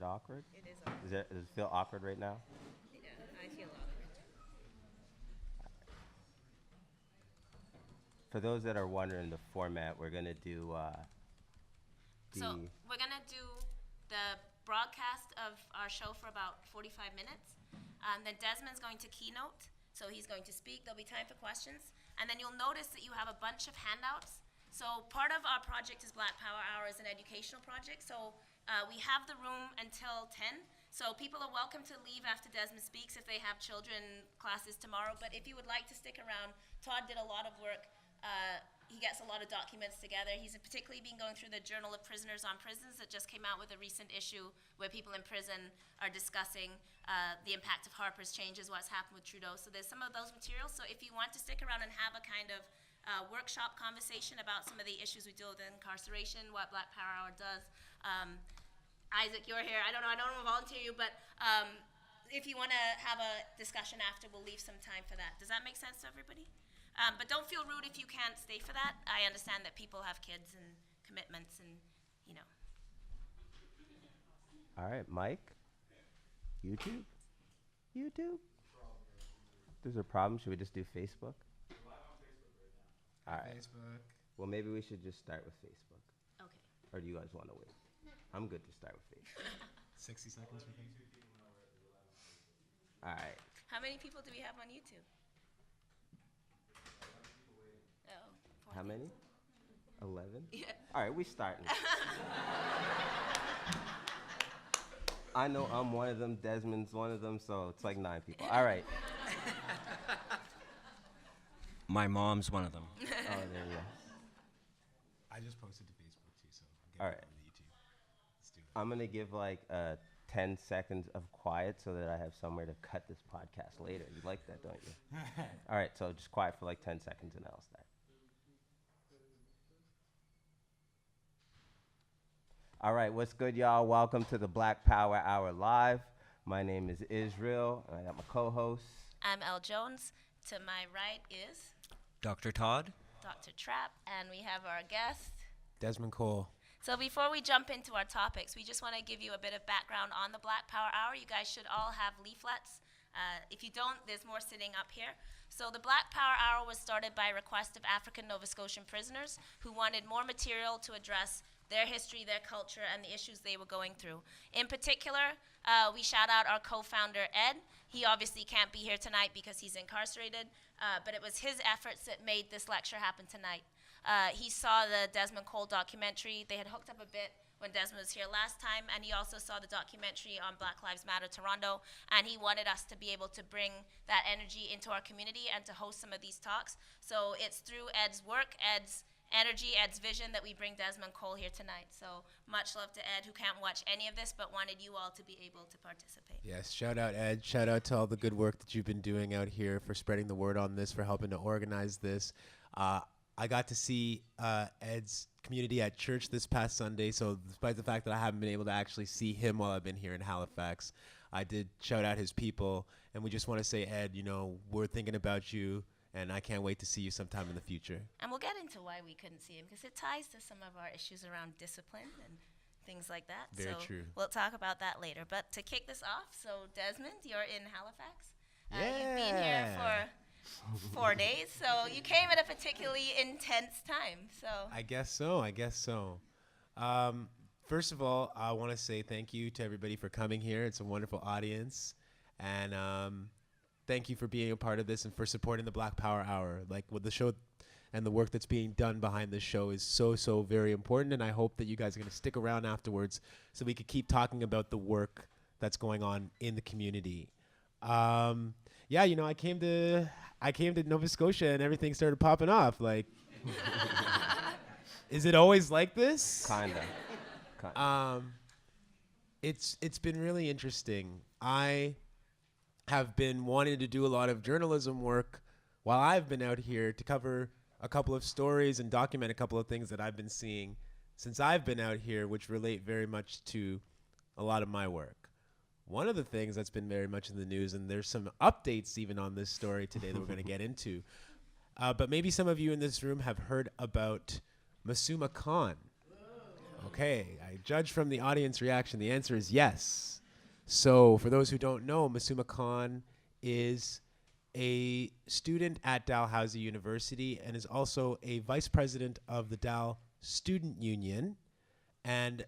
awkward? It is awkward. Does it feel awkward right now? Yeah, I feel awkward. For those that are wondering the format, we're gonna do So the we're gonna do the broadcast of our show for about 45 minutes. Then Desmond's going to keynote, so he's going to speak. There'll be time for questions, and then you'll notice that you have a bunch of handouts. So part of our project is Black Power Hour is an educational project. So we have the room until 10. So people are welcome to leave after Desmond speaks if they have children classes tomorrow. But if you would like to stick around, Todd did a lot of work. He gets a lot of documents together. He's particularly been going through the Journal of Prisoners on Prisons that just came out with a recent issue where people in prison are discussing the impact of Harper's changes, what's happened with Trudeau. So there's some of those materials. So if you want to stick around and have a kind of workshop conversation about some of the issues we deal with in incarceration, what Black Power Hour does. Isaac, you're here. I don't know if I'll volunteer you, but if you want to have a discussion after, we'll leave some time for that. Does that make sense to everybody? But don't feel rude if you can't stay for that. I understand that people have kids and commitments and, you know. All right, Mike. YouTube. YouTube. There's a problem. Should we just do Facebook? All right. Facebook. Well, maybe we should just start with Facebook. Okay. Or do you guys want to wait? I'm good to start with Facebook. 60 seconds for Facebook. All right. How many people do we have on YouTube? Oh, How many? 11? Yeah. All right, we starting. I know I'm one of them. Desmond's one of them, so it's like 9 people. All right. My mom's one of them. Oh, there you go. I just posted to Facebook too, so I'm All getting right. on the YouTube. Let's do it. I'm going to give like 10 seconds of quiet so that I have somewhere to cut this podcast later. You like that, don't you? All right, so just quiet for like 10 seconds and then I'll start. All right, what's good, y'all? Welcome to the Black Power Hour Live. My name is Israel, and I got my co-hosts. I'm Elle Jones. To my right is Dr. Todd? Dr. Trapp, and we have our guest. Desmond Cole. So before we jump into our topics, we just want to give you a bit of background on the Black Power Hour. You guys should all have leaflets. If you don't, there's more sitting up here. So the Black Power Hour was started by request of African Nova Scotian prisoners who wanted more material to address their history, their culture, and the issues they were going through. In particular, we shout out our co-founder, Ed. He obviously can't be here tonight because he's incarcerated, but it was his efforts that made this lecture happen tonight. He saw the Desmond Cole documentary. They had hooked up a bit when Desmond was here last time, and he also saw the documentary on Black Lives Matter Toronto, and he wanted us to be able to bring that energy into our community and to host some of these talks. So it's through Ed's work, Ed's energy, Ed's vision that we bring Desmond Cole here tonight. So much love to Ed, who can't watch any of this, but wanted you all to be able to participate. Yes, shout out Ed. Shout out to all the good work that you've been doing out here for spreading the word on this, for helping to organize this. I got to see Ed's community at church this past Sunday, so despite the fact that I haven't been able to actually see him while I've been here in Halifax, I did shout out his people, and we just want to say, Ed, you know, we're thinking about you, and I can't wait to see you sometime in the future. And we'll get into why we couldn't see him, because it ties to some of our issues around discipline and things like that. Very so true. We'll talk about that later. But to kick this off, so Desmond, you're in Halifax. Yeah. You've been here for 4 days, so you came at a particularly intense time. So I guess so. First of all, I want to say thank you to everybody for coming here. It's a wonderful audience. And thank you for being a part of this and for supporting the Black Power Hour. Like, with the show and the work that's being done behind this show is so very important. And I hope that you guys are going to stick around afterwards so we could keep talking about the work that's going on in the community. Yeah, you know, I came to Nova Scotia and everything started popping off. Like, is it always like this? Kinda. It's been really interesting. I have been wanting to do a lot of journalism work while I've been out here to cover a couple of stories and document a couple of things that I've been seeing since I've been out here, which relate very much to a lot of my work. One of the things that's been very much in the news, and there's some updates even on this story today that we're going to get into, but maybe some of you in this room have heard about Masu Makan. Okay, I judge from the audience reaction. The answer is yes. So, for those who don't know, Mazuma Khan is a student at Dalhousie University and is also a vice president of the Dal Student Union. And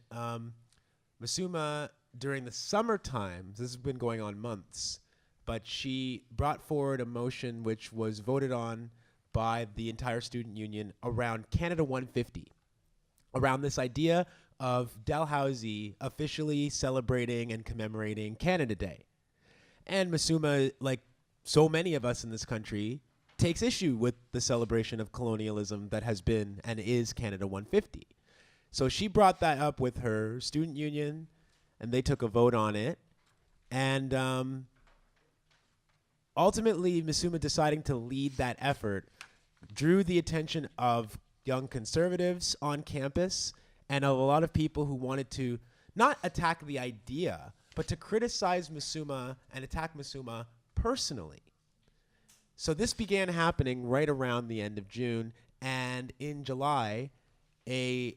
Mazuma, during the summertime, this has been going on months, but she brought forward a motion which was voted on by the entire student union around Canada 150, around this idea of Dalhousie officially celebrating and commemorating Canada Day. And Mazuma, like so many of us in this country, takes issue with the celebration of colonialism that has been and is Canada 150. So she brought that up with her student union, and they took a vote on it. And ultimately, Mazuma deciding to lead that effort drew the attention of young conservatives on campus and a lot of people who wanted to not attack the idea, but to criticize Mazuma and attack Mazuma personally. So this began happening right around the end of June, and in July, a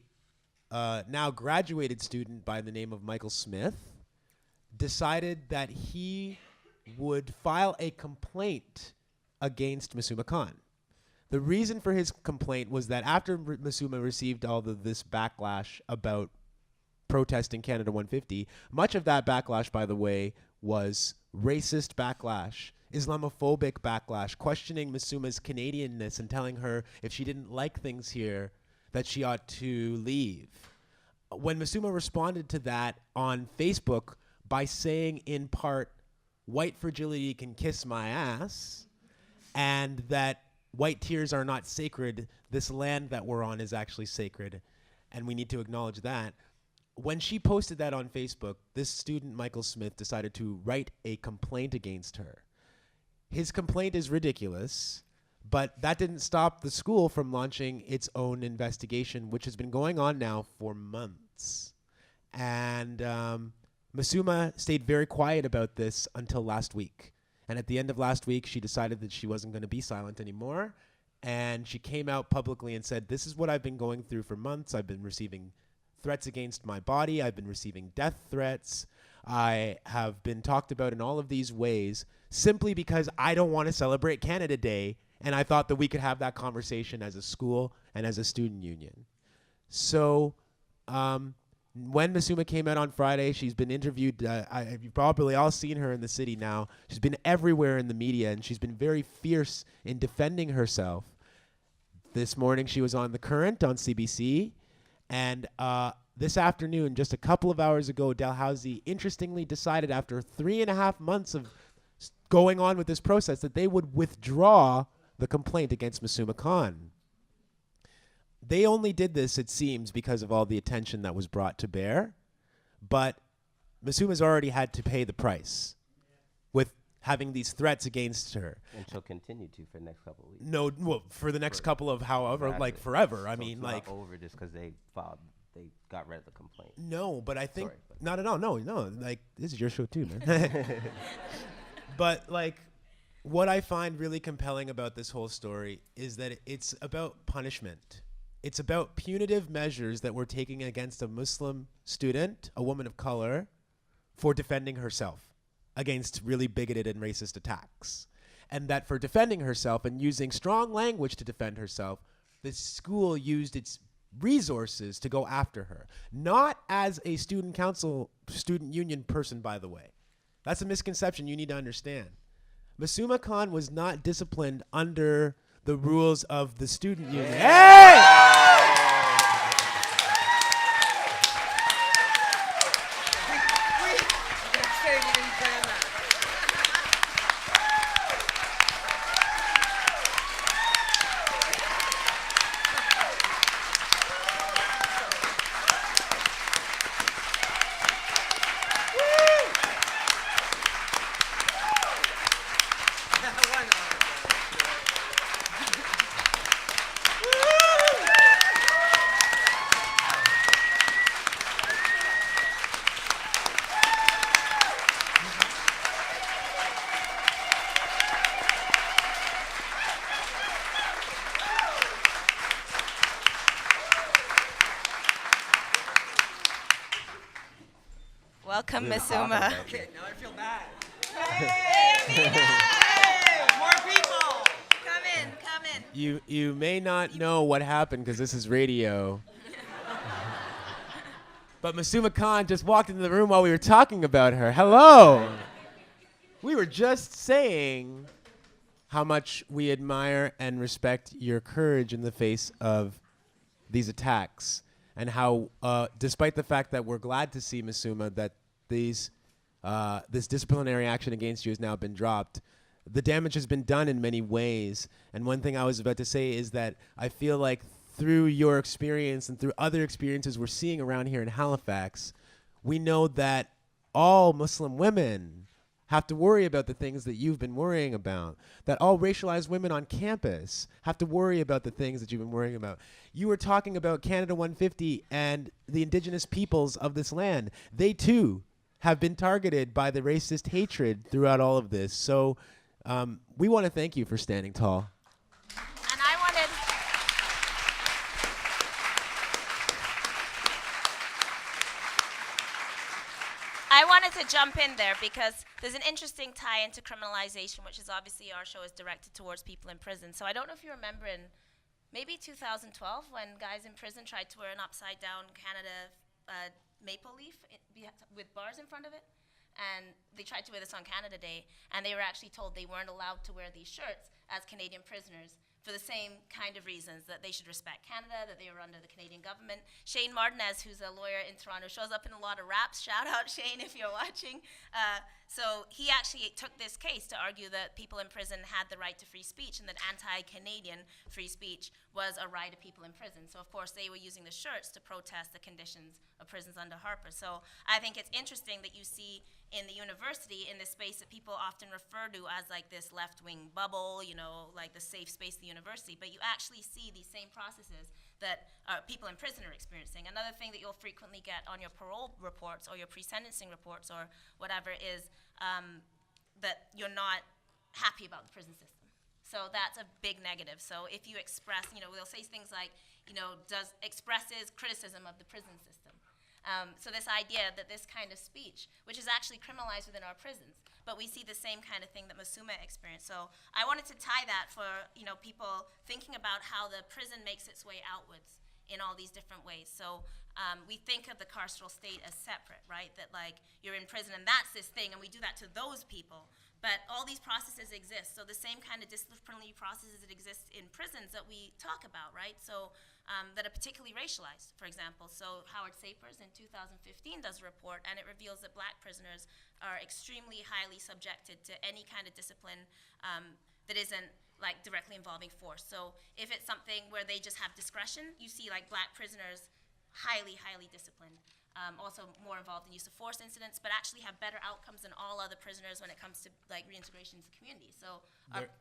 now graduated student by the name of Michael Smith decided that he would file a complaint against Mazuma Khan. The reason for his complaint was that after Mazuma received all of this backlash about protesting Canada 150, much of that backlash, by the way, was racist backlash, Islamophobic backlash, questioning Mazuma's Canadianness and telling her if she didn't like things here, that she ought to leave. When Mazuma responded to that on Facebook by saying in part, "White fragility can kiss my ass," and that white tears are not sacred, this land that we're on is actually sacred, and we need to acknowledge that. When she posted that on Facebook, this student, Michael Smith, decided to write a complaint against her. His complaint is ridiculous, but that didn't stop the school from launching its own investigation, which has been going on now for months. And Mazuma stayed very quiet about this until last week. And at the end of last week, she decided that she wasn't going to be silent anymore. And she came out publicly and said, "This is what I've been going through for months. I've been receiving threats against my body. I've been receiving death threats. I have been talked about in all of these ways simply because I don't want to celebrate Canada Day. And I thought that we could have that conversation as a school and as a student union." So when Mazuma came out on Friday, she's been interviewed. You've probably all seen her in the city now. She's been everywhere in the media, and she's been very fierce in defending herself. This morning, she was on The Current on CBC. And this afternoon, just a couple of hours ago, Dalhousie interestingly decided after 3.5 months of going on with this process that they would withdraw the complaint against Mazuma Khan. They only did this, it seems, because of all the attention that was brought to bear. But Mazuma's already had to pay the price with having these threats against her. And she'll continue to for the next couple of weeks. No, well, for the next couple of however, like forever. I mean, it's like not over just because they got rid of the complaint. No, but I think Sorry, but not at all. No. Like this is your show too, man. But like, what I find really compelling about this whole story is that it's about punishment. It's about punitive measures that we're taking against a Muslim student, a woman of color, for defending herself against really bigoted and racist attacks. And that for defending herself and using strong language to defend herself, the school used its resources to go after her. Not as a student council, student union person, by the way. That's a misconception you need to understand. Mazuma Khan was not disciplined under the rules of the student union. Hey! welcome We were talking Mazuma. about Okay, now I feel bad. More people. Come in. You may not know what happened because this is radio. But Mazuma Khan just walked into the room while we were talking about her. Hello. We were just saying how much we admire and respect your courage in the face of these attacks, and how, despite the fact that we're glad to see, Mazuma, that this disciplinary action against you has now been dropped, the damage has been done in many ways. And one thing I was about to say is that I feel like through your experience and through other experiences we're seeing around here in Halifax, we know that all Muslim women have to worry about the things that you've been worrying about, that all racialized women on campus have to worry about the things that you've been worrying about. You were talking about Canada 150 and the indigenous peoples of this land. They too have been targeted by the racist hatred throughout all of this. So we want to thank you for standing tall. And I wanted to jump in there because there's an interesting tie into criminalization, which is obviously our show is directed towards people in prison. So I don't know if you remember in maybe 2012 when guys in prison tried to wear an upside down Canada maple leaf with bars in front of it. And they tried to wear this on Canada Day, and they were actually told they weren't allowed to wear these shirts as Canadian prisoners for the same kind of reasons, that they should respect Canada, that they were under the Canadian government. Shane Martinez, who's a lawyer in Toronto, shows up in a lot of raps. Shout out, Shane, if you're watching. So he actually took this case to argue that people in prison had the right to free speech and that anti-Canadian free speech was a right of people in prison. So, of course, they were using the shirts to protest the conditions of prisons under Harper. So I think it's interesting that you see in the university, in this space that people often refer to as like this left-wing bubble, you know, like the safe space of the university, but you actually see these same processes that people in prison are experiencing. Another thing that you'll frequently get on your parole reports or your pre-sentencing reports or whatever is that you're not happy about the prison system. So that's a big negative. So if you express, you know, they'll say things like, you know, expresses criticism of the prison system. So this idea that this kind of speech, which is actually criminalized within our prisons, but we see the same kind of thing that Mazuma experienced. So I wanted to tie that for, you know, people thinking about how the prison makes its way outwards in all these different ways. So we think of the carceral state as separate, right? That like you're in prison and that's this thing, and we do that to those people. But all these processes exist. So the same kind of disciplinary processes that exist in prisons that we talk about, right? So that are particularly racialized, for example. So Howard Sapers in 2015 does a report, and it reveals that black prisoners are extremely highly subjected to any kind of discipline that isn't like directly involving force. So if it's something where they just have discretion, you see like black prisoners highly, highly disciplined. Also more involved in use of force incidents, but actually have better outcomes than all other prisoners when it comes to like reintegration into community. So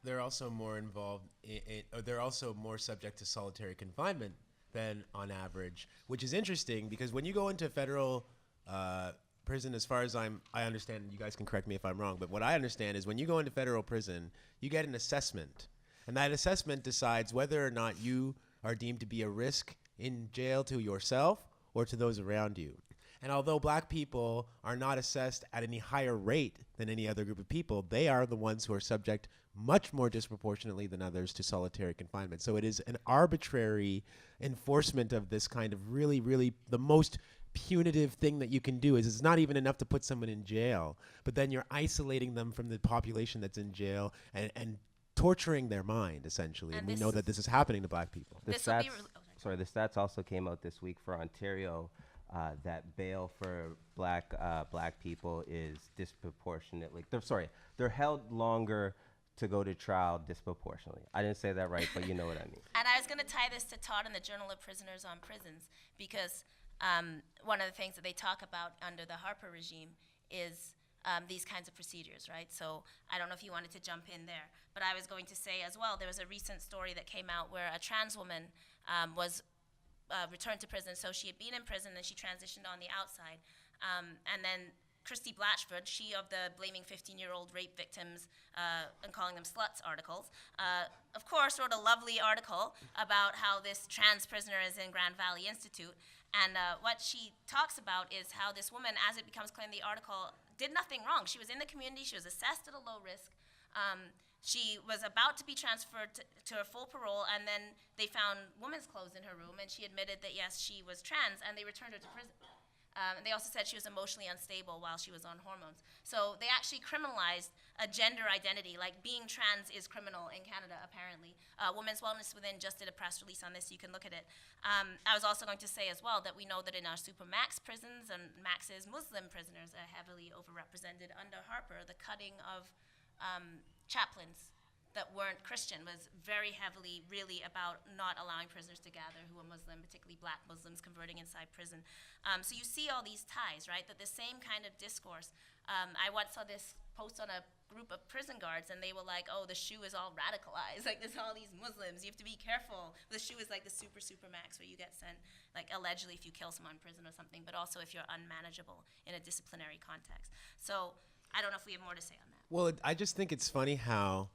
they're also more involved or they're also more subject to solitary confinement than on average, which is interesting because when you go into federal prison, as far as I understand, you guys can correct me if I'm wrong, but what I understand is when you go into federal prison, you get an assessment, and that assessment decides whether or not you are deemed to be a risk in jail to yourself or to those around you. And although black people are not assessed at any higher rate than any other group of people, they are the ones who are subject much more disproportionately than others to solitary confinement. So it is an arbitrary enforcement of this kind of really, really the most punitive thing that you can do is it's not even enough to put someone in jail, but then you're isolating them from the population that's in jail and torturing their mind, essentially. And we know that this is happening to black people. The stats also came out this week for Ontario that bail for black people is disproportionately. They're held longer to go to trial disproportionately. I didn't say that right, but you know what I mean. And I was going to tie this to Todd and the Journal of Prisoners on Prisons because one of the things that they talk about under the Harper regime is these kinds of procedures, right? So I don't know if you wanted to jump in there, but I was going to say as well, there was a recent story that came out where a trans woman was returned to prison. So she had been in prison and she transitioned on the outside. And then Christy Blatchford, she of the blaming 15-year-old rape victims and calling them sluts articles, of course wrote a lovely article about how this trans prisoner is in Grand Valley Institute. And what she talks about is how this woman, as it becomes clear in the article, did nothing wrong. She was in the community. She was assessed at a low risk. She was about to be transferred to her full parole, and then they found women's clothes in her room, and she admitted that, yes, she was trans, and they returned her to prison. And they also said she was emotionally unstable while she was on hormones. So they actually criminalized a gender identity, like being trans is criminal in Canada, apparently. Women's Wellness Within just did a press release on this. You can look at it. I was also going to say as well that we know that in our Supermax prisons, and Max's Muslim prisoners are heavily overrepresented. Under Harper, the cutting of chaplains that weren't Christian was very heavily really about not allowing prisoners to gather who were Muslim, particularly black Muslims converting inside prison. So you see all these ties, right? That the same kind of discourse. I once saw this post on a group of prison guards, and they were like, oh, the shoe is all radicalized. Like, there's all these Muslims. You have to be careful. The shoe is like the super max where you get sent, like, allegedly if you kill someone in prison or something, but also if you're unmanageable in a disciplinary context. So I don't know if we have more to say on that. Well, I just think it's funny how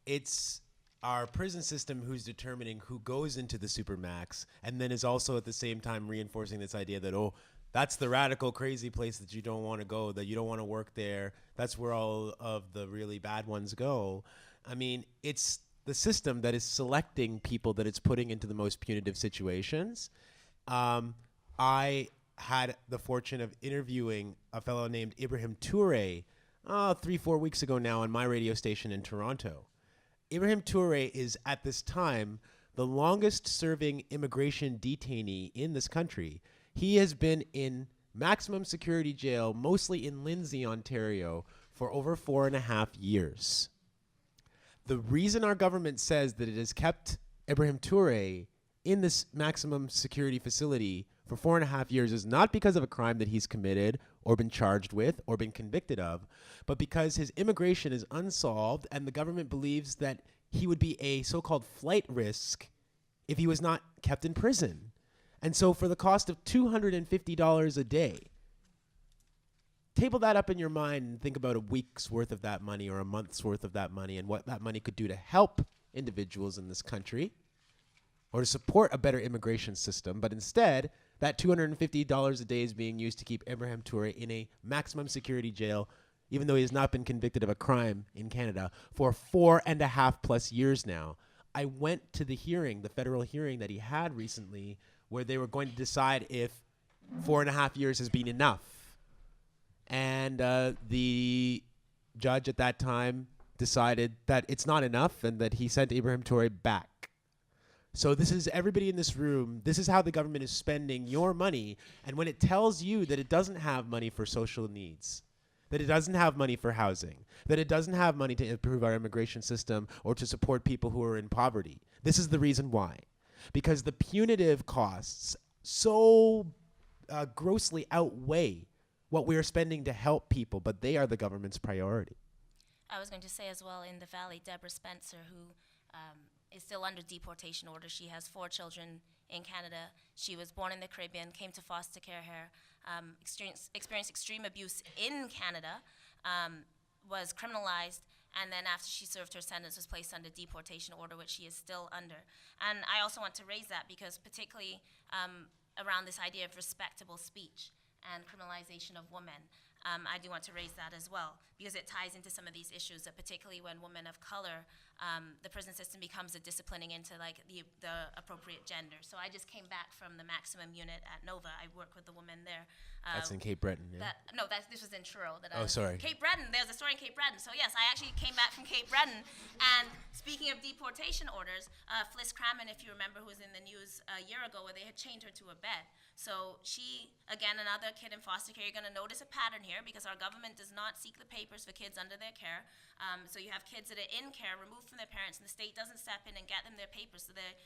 it's our prison system who's determining who goes into the supermax, and then is also at the same time reinforcing this idea that, oh, that's the radical, crazy place that you don't want to go, that you don't want to work there. That's where all of the really bad ones go. I mean, it's the system that is selecting people that it's putting into the most punitive situations. I had the fortune of interviewing a fellow named Ibrahim Toure 3-4 weeks ago now on my radio station in Toronto. Ibrahim Toure is at this time the longest serving immigration detainee in this country. He has been in maximum security jail, mostly in Lindsay, Ontario, for over 4.5 years. The reason our government says that it has kept Ibrahim Toure in this maximum security facility for 4.5 years is not because of a crime that he's committed or been charged with or been convicted of, but because his immigration is unsolved, and the government believes that he would be a so-called flight risk if he was not kept in prison. And so for the cost of $250 a day, table that up in your mind and think about a week's worth of that money or a month's worth of that money and what that money could do to help individuals in this country or to support a better immigration system. But instead, that $250 a day is being used to keep Ibrahim Toure in a maximum security jail, even though he has not been convicted of a crime in Canada, for 4.5+ years now. I went to the hearing, the federal hearing that he had recently, where they were going to decide if 4.5 years has been enough. And the judge at that time decided that it's not enough and that he sent Ibrahim Toure back. So this is everybody in this room. This is how the government is spending your money. And when it tells you that it doesn't have money for social needs, that it doesn't have money for housing, that it doesn't have money to improve our immigration system or to support people who are in poverty, this is the reason why. Because the punitive costs so grossly outweigh what we are spending to help people, but they are the government's priority. I was going to say as well, in the Valley, Deborah Spencer, who is still under deportation order. She has 4 children in Canada. She was born in the Caribbean, came to foster care here, experienced extreme abuse in Canada, was criminalized, and then after she served her sentence was placed under deportation order, which she is still under. And I also want to raise that because particularly around this idea of respectable speech and criminalization of women, I do want to raise that as well, because it ties into some of these issues, that particularly when women of color, the prison system becomes a disciplining into like the appropriate gender. So I just came back from the maximum unit at Nova. I work with the women there. That's in Cape Breton, yeah? This was in Truro. Sorry. Cape Breton, there's a story in Cape Breton. So yes, I actually came back from Cape Breton. And speaking of deportation orders, Fliss Crammon, if you remember, who was in the news a year ago where they had chained her to a bed. So she, again, another kid in foster care, you're gonna notice a pattern here because our government does not seek the papers for kids under their care. So you have kids that are in care, removed from their parents, and the state doesn't step in and get them their papers. So they're,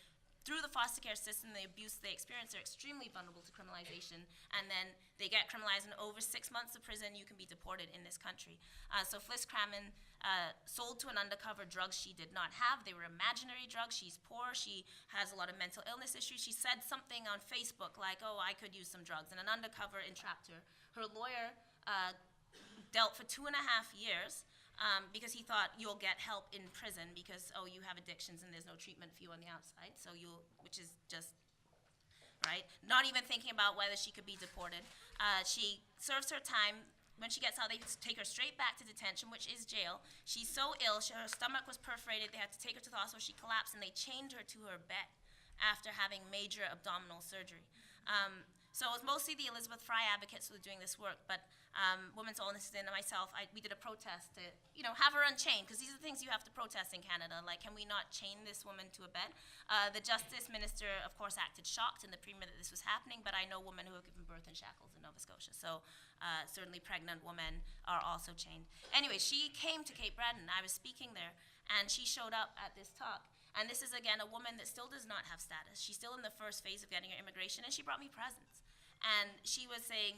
through the foster care system, the abuse they experience, they're extremely vulnerable to criminalization. And then they get criminalized, and over 6 months of prison, you can be deported in this country. So Fliss Crammon sold to an undercover drugs she did not have. They were imaginary drugs. She's poor. She has a lot of mental illness issues. She said something on Facebook like, oh, I could use some drugs, and an undercover entrapped her. Her lawyer dealt for 2.5 years because he thought you'll get help in prison because, oh, you have addictions and there's no treatment for you on the outside, so which is just, right? Not even thinking about whether she could be deported. She serves her time. When she gets out, they take her straight back to detention, which is jail. She's so ill, her stomach was perforated. They had to take her to the hospital. She collapsed, and they chained her to her bed after having major abdominal surgery. So it was mostly the Elizabeth Fry advocates who were doing this work, but Women's Illness and myself, we did a protest to, have her unchained, because these are the things you have to protest in Canada. Like, can we not chain this woman to a bed? The Justice Minister, of course, acted shocked in the Premier that this was happening, but I know women who have given birth in shackles in Nova Scotia, so certainly pregnant women are also chained. Anyway, she came to Cape Breton. I was speaking there, and she showed up at this talk. And this is, again, a woman that still does not have status. She's still in the first phase of getting her immigration, and she brought me presents. And she was saying,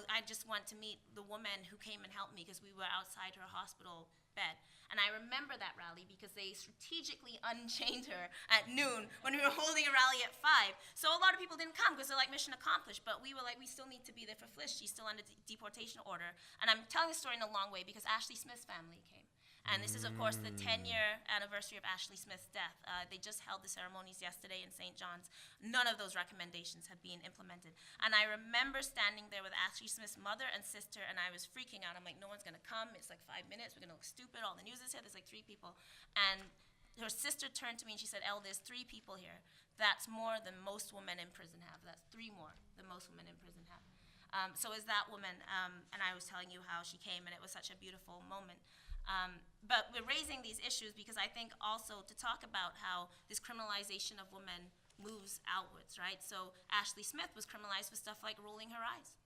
I just want to meet the woman who came and helped me because we were outside her hospital bed. And I remember that rally because they strategically unchained her at noon when we were holding a rally at 5. So a lot of people didn't come because they're like, mission accomplished. But we were like, we still need to be there for Flish. She's still under deportation order. And I'm telling the story in a long way because Ashley Smith's family came. And this is, of course, the 10-year anniversary of Ashley Smith's death. They just held the ceremonies yesterday in St. John's. None of those recommendations have been implemented. And I remember standing there with Ashley Smith's mother and sister, and I was freaking out. I'm like, no one's going to come. It's like 5 minutes. We're going to look stupid. All the news is here. There's like 3 people. And her sister turned to me and she said, Elle, there's 3 people here. That's more than most women in prison have. That's 3 more than most women in prison have. So is that woman. And I was telling you how she came, and it was such a beautiful moment. But we're raising these issues because I think also to talk about how this criminalization of women moves outwards, right? So Ashley Smith was criminalized for stuff like rolling her eyes.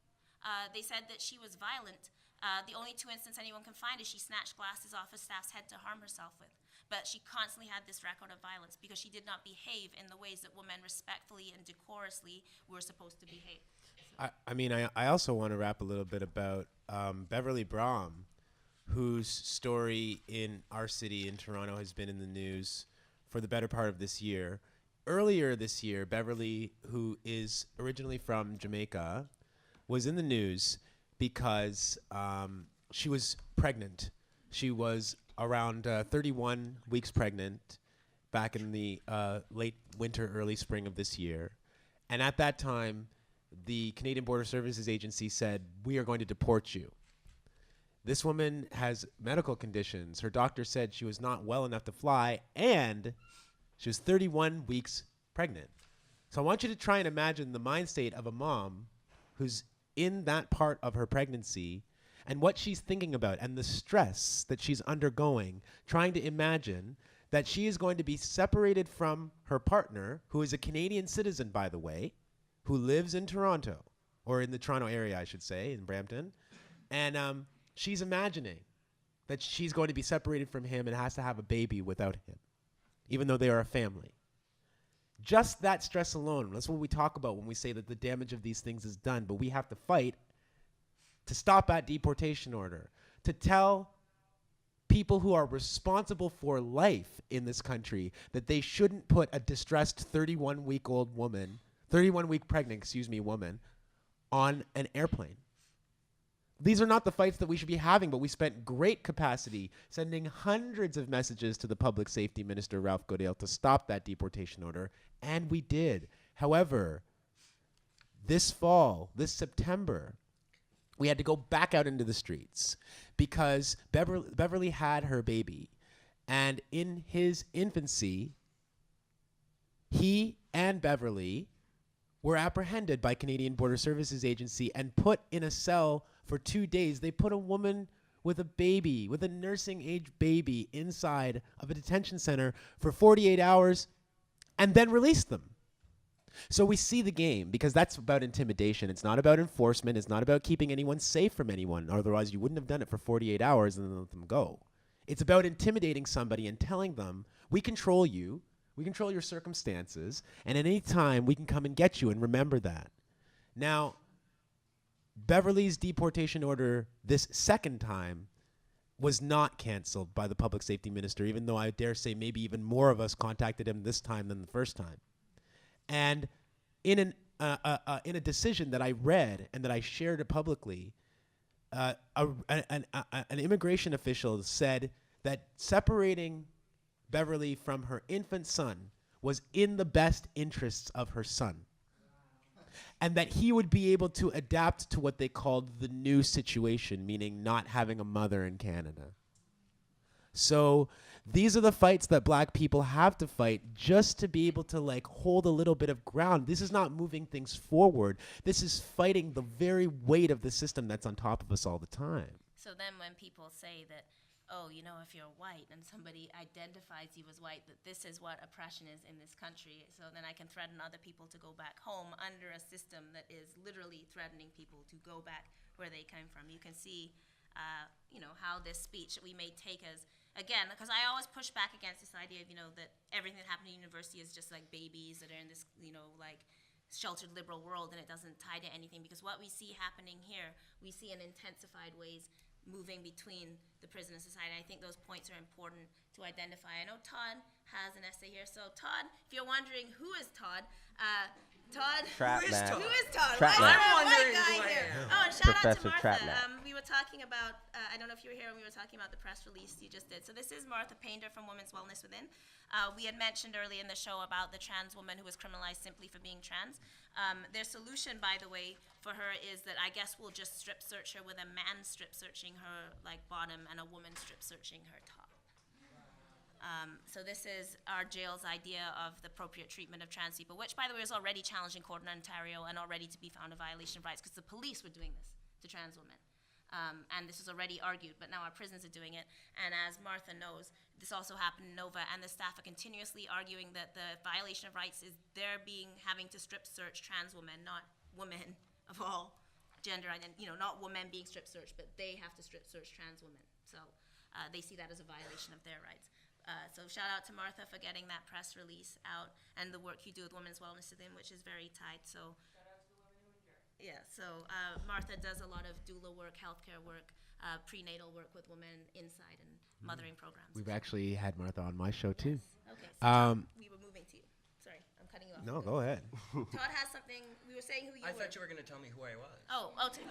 They said that she was violent. The only 2 instances anyone can find is she snatched glasses off a staff's head to harm herself with. But she constantly had this record of violence because she did not behave in the ways that women respectfully and decorously were supposed to behave. So. I also want to rap a little bit about Beverly Braum, whose story in our city in Toronto has been in the news for the better part of this year. Earlier this year, Beverly, who is originally from Jamaica, was in the news because she was pregnant. She was around 31 weeks pregnant back in the late winter, early spring of this year. And at that time, the Canadian Border Services Agency said, we are going to deport you. This woman has medical conditions. Her doctor said she was not well enough to fly, and she was 31 weeks pregnant. So I want you to try and imagine the mind state of a mom who's in that part of her pregnancy and what she's thinking about and the stress that she's undergoing, trying to imagine that she is going to be separated from her partner, who is a Canadian citizen, by the way, who lives in Toronto, or in the Toronto area, I should say, in Brampton. And she's imagining that she's going to be separated from him and has to have a baby without him, even though they are a family. Just that stress alone, that's what we talk about when we say that the damage of these things is done, but we have to fight to stop that deportation order, to tell people who are responsible for life in this country that they shouldn't put a distressed 31-week pregnant woman on an airplane. These are not the fights that we should be having, but we spent great capacity sending hundreds of messages to the Public Safety Minister, Ralph Goodale, to stop that deportation order, and we did. However, this September, we had to go back out into the streets because Beverly had her baby, and in his infancy, he and Beverly were apprehended by Canadian Border Services Agency and put in a cell for 2 days. They put a woman with a baby, with a nursing age baby, inside of a detention center for 48 hours and then released them. So we see the game because that's about intimidation. It's not about enforcement. It's not about keeping anyone safe from anyone. Otherwise, you wouldn't have done it for 48 hours and then let them go. It's about intimidating somebody and telling them, we control you. We control your circumstances, and at any time we can come and get you, and remember that. Now, Beverly's deportation order this second time was not canceled by the Public Safety Minister, even though I dare say maybe even more of us contacted him this time than the first time. And in a decision that I read and that I shared publicly, an immigration official said that separating Beverly from her infant son was in the best interests of her son. and that he would be able to adapt to what they called the new situation, meaning not having a mother in Canada. So these are the fights that black people have to fight just to be able to like hold a little bit of ground. This is not moving things forward. This is fighting the very weight of the system that's on top of us all the time. So then when people say that, oh, you know, if you're white and somebody identifies you as white, that this is what oppression is in this country, so then I can threaten other people to go back home under a system that is literally threatening people to go back where they came from. You can see, you know, how this speech that we may take as, again, because I always push back against this idea of, you know, that everything that happened in university is just like babies that are in this, you know, like sheltered liberal world, and it doesn't tie to anything, because what we see happening here, we see in intensified ways moving between the prison and society. I think those points are important to identify. I know Todd has an essay here. So Todd, if you're wondering who is Todd, Todd, Trap who is man. Todd? Who is Todd? Trap Why is man. there a white wondering guy who I here? am. Oh, and shout Professor out to Trap Martha. man. We were talking about, I don't know if you were here when we were talking about the press release you just did. So this is Martha Painter from Women's Wellness Within. We had mentioned early in the show about the trans woman who was criminalized simply for being trans. Their solution, by the way, for her is that I guess we'll just strip search her with a man strip searching her like bottom and a woman strip searching her top. So this is our jail's idea of the appropriate treatment of trans people, which, by the way, is already challenged in court in Ontario and already to be found a violation of rights because the police were doing this to trans women. And this was already argued, but now our prisons are doing it. And as Martha knows, this also happened in Nova, and the staff are continuously arguing that the violation of rights is their having to strip search trans women, not women of all gender identity, you know, not women being strip searched, but they have to strip search trans women. So they see that as a violation of their rights. So shout out to Martha for getting that press release out and the work you do with Women's Wellness Within, which is very tight. So shout out to the women who endure. Yeah, so Martha does a lot of doula work, healthcare work, prenatal work with women inside and mothering programs. We've actually had Martha on my show too. Okay, so Todd, we were moving to you. Sorry, I'm cutting you off. No, go ahead. Todd has something, we were saying who you I were. thought you were going to tell me who I was.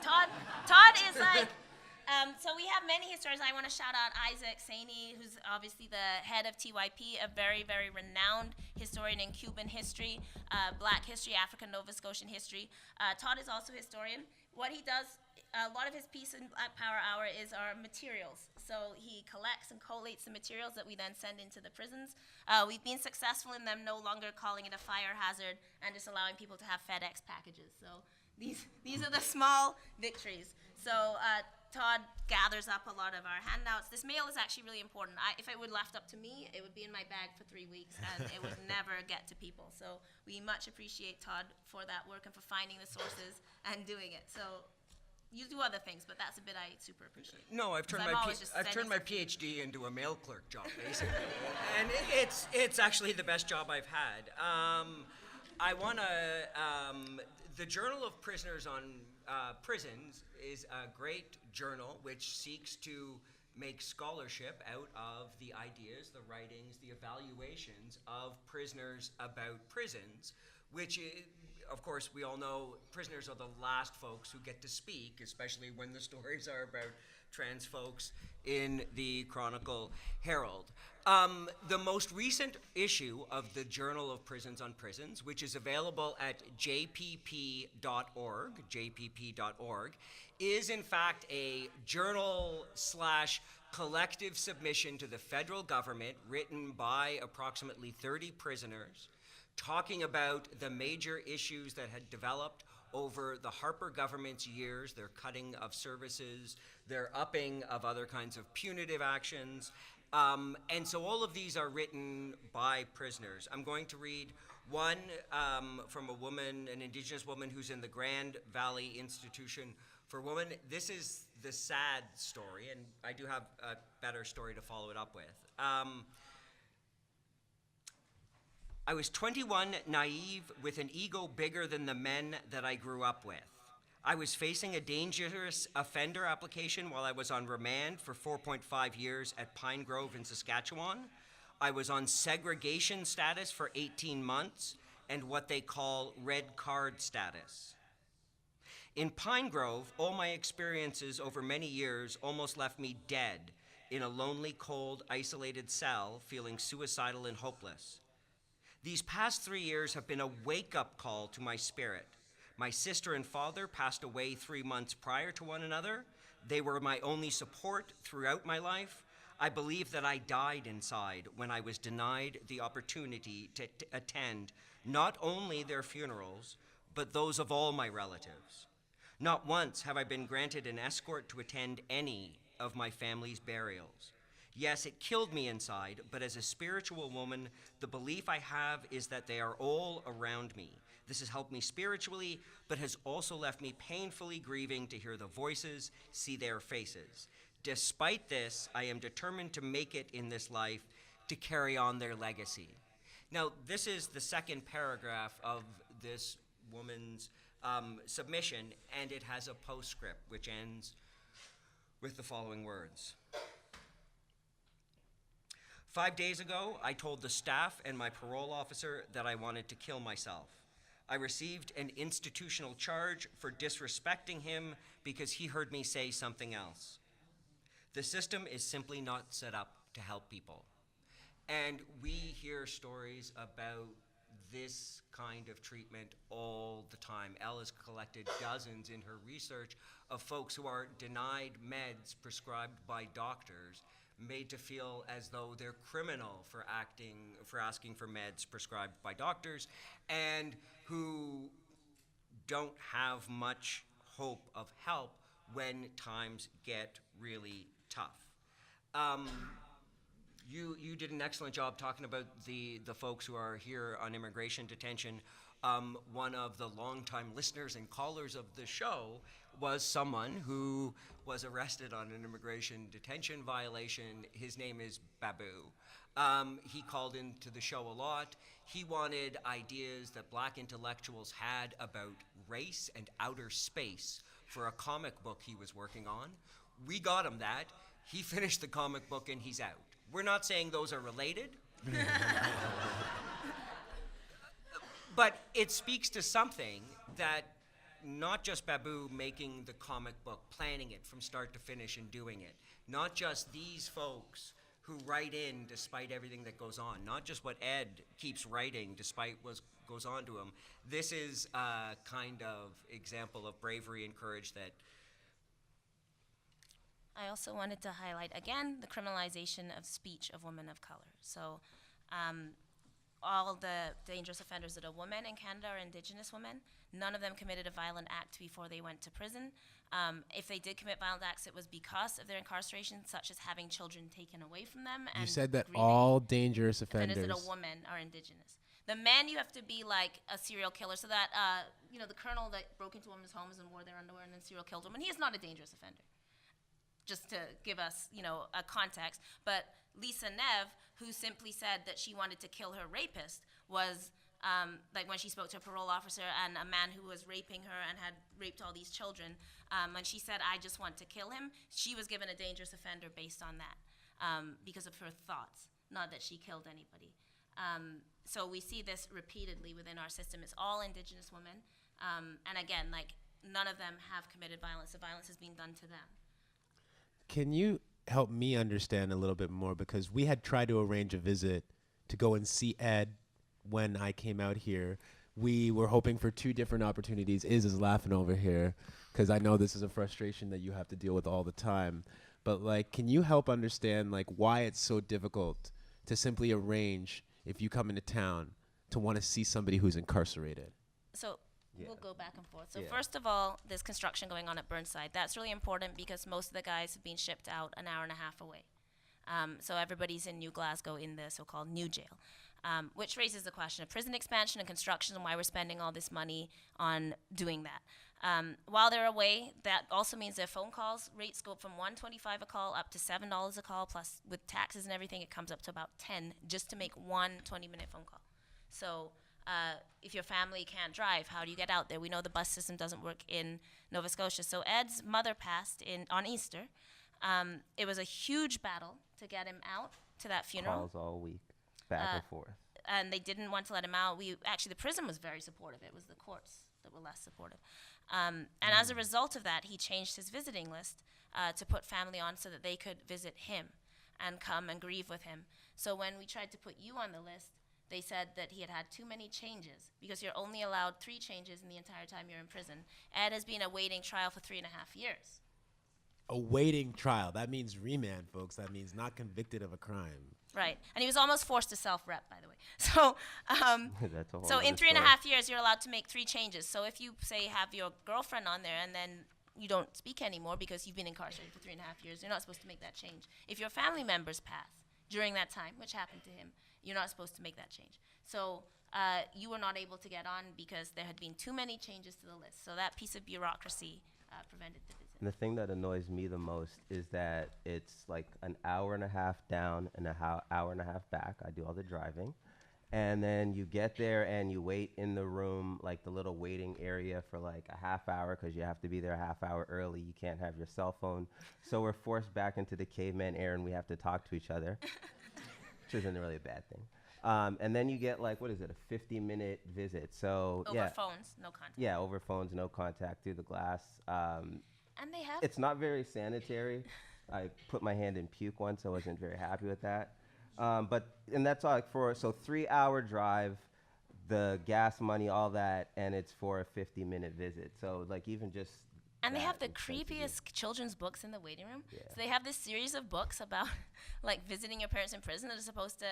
Todd is like, so we have many historians. I want to shout out Isaac Saini, who's obviously the head of TYP, a very, very renowned historian in Cuban history, Black history, African Nova Scotian history. Todd is also a historian. What he does, a lot of his piece in Black Power Hour is our materials. So he collects and collates the materials that we then send into the prisons. We've been successful in them no longer calling it a fire hazard and just allowing people to have FedEx packages. So these are the small victories. So Todd gathers up a lot of our handouts. This mail is actually really important. If it were left up to me, it would be in my bag for 3 weeks, and it would never get to people. So we much appreciate Todd for that work and for finding the sources and doing it. So you do other things, but that's a bit I super appreciate. No, I've turned my PhD into a mail clerk job, basically, and it's actually the best job I've had. I want to. The Journal of Prisoners on Prisons is a great journal which seeks to make scholarship out of the ideas, the writings, the evaluations of prisoners about prisons, which is, of course, we all know prisoners are the last folks who get to speak, especially when the stories are about trans folks in the Chronicle Herald. The most recent issue of the Journal of Prisons on Prisons, which is available at jpp.org, is in fact a journal/collective submission to the federal government written by approximately 30 prisoners, talking about the major issues that had developed over the Harper government's years, their cutting of services, their upping of other kinds of punitive actions. And so all of these are written by prisoners. I'm going to read one from a woman, an Indigenous woman who's in the Grand Valley Institution for Women. This is the sad story, and I do have a better story to follow it up with. I was 21, naive, with an ego bigger than the men that I grew up with. I was facing a dangerous offender application while I was on remand for 4.5 years at Pine Grove in Saskatchewan. I was on segregation status for 18 months and what they call red card status. In Pine Grove, all my experiences over many years almost left me dead in a lonely, cold, isolated cell, feeling suicidal and hopeless. These past 3 years have been a wake-up call to my spirit, My sister and father passed away 3 months prior to one another. They were my only support throughout my life. I believe that I died inside when I was denied the opportunity to attend not only their funerals, but those of all my relatives. Not once have I been granted an escort to attend any of my family's burials. Yes, it killed me inside, but as a spiritual woman, the belief I have is that they are all around me. This has helped me spiritually, but has also left me painfully grieving to hear the voices, see their faces. Despite this, I am determined to make it in this life, to carry on their legacy. Now, this is the second paragraph of this woman's submission, and it has a postscript, which ends with the following words. 5 days ago, I told the staff and my parole officer that I wanted to kill myself. I received an institutional charge for disrespecting him because he heard me say something else. The system is simply not set up to help people. And we hear stories about this kind of treatment all the time. Elle has collected dozens in her research of folks who are denied meds prescribed by doctors, made to feel as though they're criminal for asking for meds prescribed by doctors, and who don't have much hope of help when times get really tough. You did an excellent job talking about the folks who are here on immigration detention. One of the longtime listeners and callers of the show was someone who was arrested on an immigration detention violation. His name is Babu. He called into the show a lot. He wanted ideas that Black intellectuals had about race and outer space for a comic book he was working on. We got him that. He finished the comic book and he's out. We're not saying those are related. But it speaks to something that not just Babu making the comic book, planning it from start to finish and doing it, not just these folks who write in despite everything that goes on, not just what Ed keeps writing despite what goes on to him. This is a kind of example of bravery and courage that I also wanted to highlight, again, the criminalization of speech of women of color. So all the dangerous offenders that are women in Canada are Indigenous women. None of them committed a violent act before they went to prison. If they did commit violent acts, it was because of their incarceration, such as having children taken away from them. You and said that grieving. all dangerous offenders That are women are Indigenous. The men, you have to be like a serial killer. So that, the colonel that broke into women's homes and wore their underwear and then serial killed women, he is not a dangerous offender. Just to give us, a context. But Lisa Nev, who simply said that she wanted to kill her rapist, was like when she spoke to a parole officer and a man who was raping her and had raped all these children, when she said, I just want to kill him, she was given a dangerous offender based on that because of her thoughts, not that she killed anybody. So we see this repeatedly within our system. It's all Indigenous women. And again, like, none of them have committed violence. The violence has been done to them. Can you help me understand a little bit more? Because we had tried to arrange a visit to go and see Ed when I came out here. We were hoping for two different opportunities. Is laughing over here because I know this is a frustration that you have to deal with all the time. But can you help understand why it's so difficult to simply arrange, if you come into town, to want to see somebody who's incarcerated? So we'll go back and forth. So first of all, there's construction going on at Burnside. That's really important because most of the guys have been shipped out an hour and a half away. So everybody's in New Glasgow in the so-called new jail, which raises the question of prison expansion and construction and why we're spending all this money on doing that. While they're away, that also means their phone calls rates go from $1.25 a call up to $7 a call, plus with taxes and everything, it comes up to about $10 just to make one 20-minute phone call. So if your family can't drive, how do you get out there? We know the bus system doesn't work in Nova Scotia. So Ed's mother passed on Easter. It was a huge battle to get him out to that funeral. Calls all week, back and forth. And they didn't want to let him out. The prison was very supportive. It was the courts that were less supportive. And as a result of that, he changed his visiting list to put family on so that they could visit him and come and grieve with him. So when we tried to put you on the list, they said that he had had too many changes because you're only allowed 3 changes in the entire time you're in prison. Ed has been awaiting trial for 3.5 years. Awaiting trial. That means remand, folks. That means not convicted of a crime. Right, and he was almost forced to self-rep, by the way. So, That's a whole so in other 3.5 years, you're allowed to make 3 changes. So if you say have your girlfriend on there and then you don't speak anymore because you've been incarcerated for 3.5 years, you're not supposed to make that change. If your family members pass during that time, which happened to him, you're not supposed to make that change. So you were not able to get on because there had been too many changes to the list. So that piece of bureaucracy prevented the visit. And the thing that annoys me the most is that it's like an hour and a half down and hour and a half back. I do all the driving. And then you get there and you wait in the room, like the little waiting area for like a half hour because you have to be there a half hour early. You can't have your cell phone. So we're forced back into the caveman era and we have to talk to each other, which isn't really a bad thing. And then you get like, what is it, a 50-minute visit. So Over phones, no contact. Yeah, over phones, no contact through the glass. And they have... It's not very sanitary. I put my hand in puke once. I wasn't very happy with that. And that's all like for, so 3-hour drive, the gas money, all that, and it's for a 50-minute visit. So like even just... And they have the creepiest children's books in the waiting room. Yeah. So they have this series of books about like visiting your parents in prison that are supposed to...